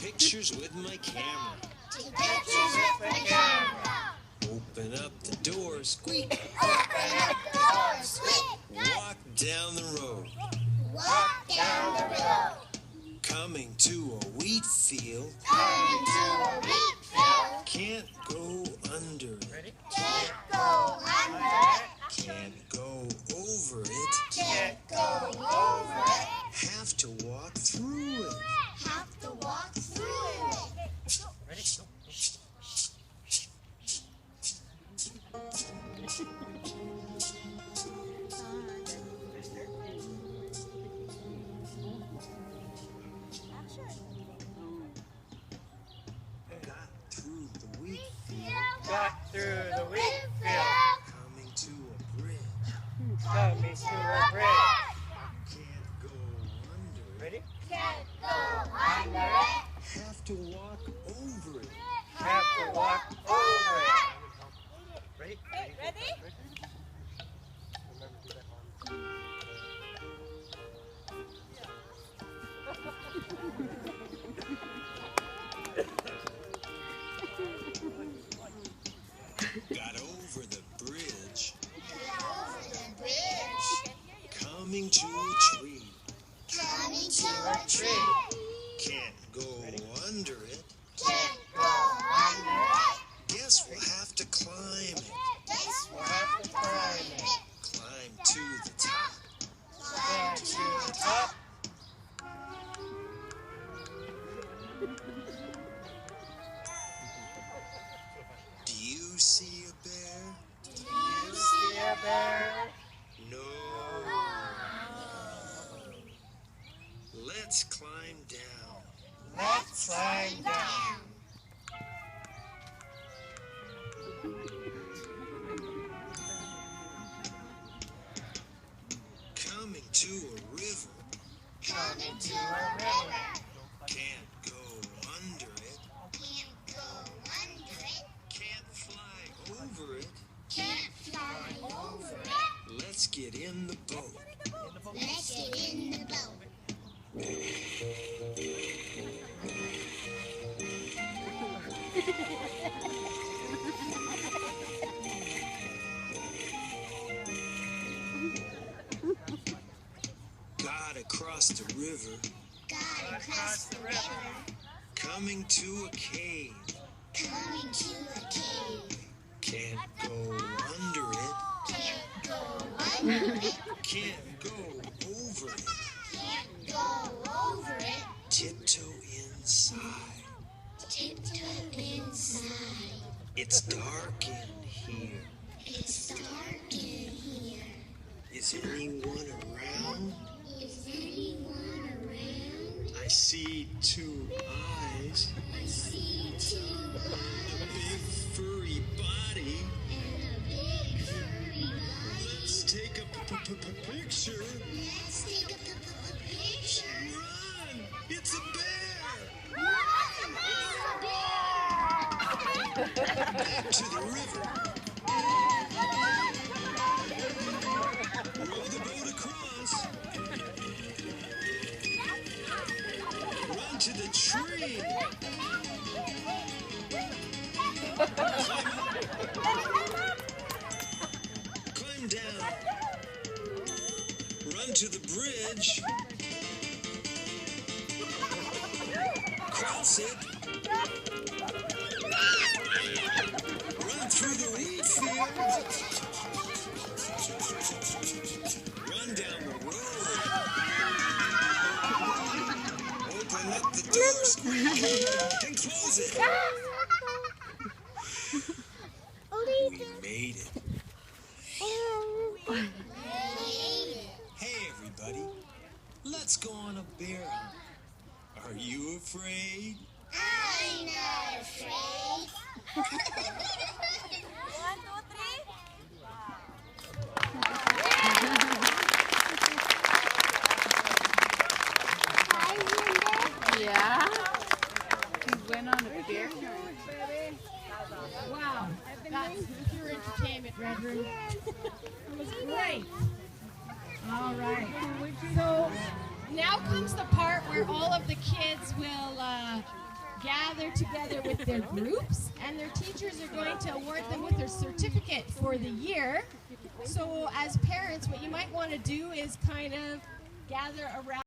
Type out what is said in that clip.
pictures with my camera. Take pictures with my camera. Open up the door, squeak. Open up the door, squeak. Walk down the road. Walk down the road. Coming to a wheat field. Coming to a wheat field. Can't go under it. Can't go under it. Can't go over it. Can't go over it. Have to walk through it. Have to walk through it. Ready? Go. Got through the wheat field. Got through the wheat field. Coming to a bridge. Coming to a bridge. Can't go under it. Ready? Can't go under it. Have to walk over it. Have to walk over it. Ready? Ready? Remember to do that one. Got over the bridge. Got over the bridge. Coming to a tree. Coming to a tree. Can't go under it. Can't go under it. Guess we'll have to climb it. Guess we'll have to climb it. Climb to the top. Climb to the top. Do you see a bear? Do you see a bear? No. Let's climb down. Let's climb down. Coming to a river. Coming to a river. Can't go under it. Can't go under it. Can't fly over it. Can't fly over it. Let's get in the boat. Let's get in the boat. Got across the river. Got across the river. Coming to a cave. Coming to a cave. Can't go under it. Can't go under it. Can't go over it. Can't go over it. Tiptoe inside. Tiptoe inside. It's dark in here. It's dark in here. Is anyone around? Is anyone around? I see two eyes. I see two A eyes big furry body. and a big furry body. Let's take a picture. Let's take a picture. Run! It's a bear! Run! It's a bear! Back to the river. Row the boat across. Run to the tree. Climb down. Run to the bridge. Cross it. Run through the wheat field. Run down the road. Open up the door, squeak, and close it. We made it. Hey, everybody. Let's go on a bear hunt. Are you afraid? I'm not afraid. 1, 2, 3. Yeah. We went on a beer hunt. Wow, that's pure entertainment, Reverend. That was great. All right. So now comes the part where all of the kids will gather together with their groups, and their teachers are going to award them with their certificate for the year. So as parents, what you might want to do is kind of gather around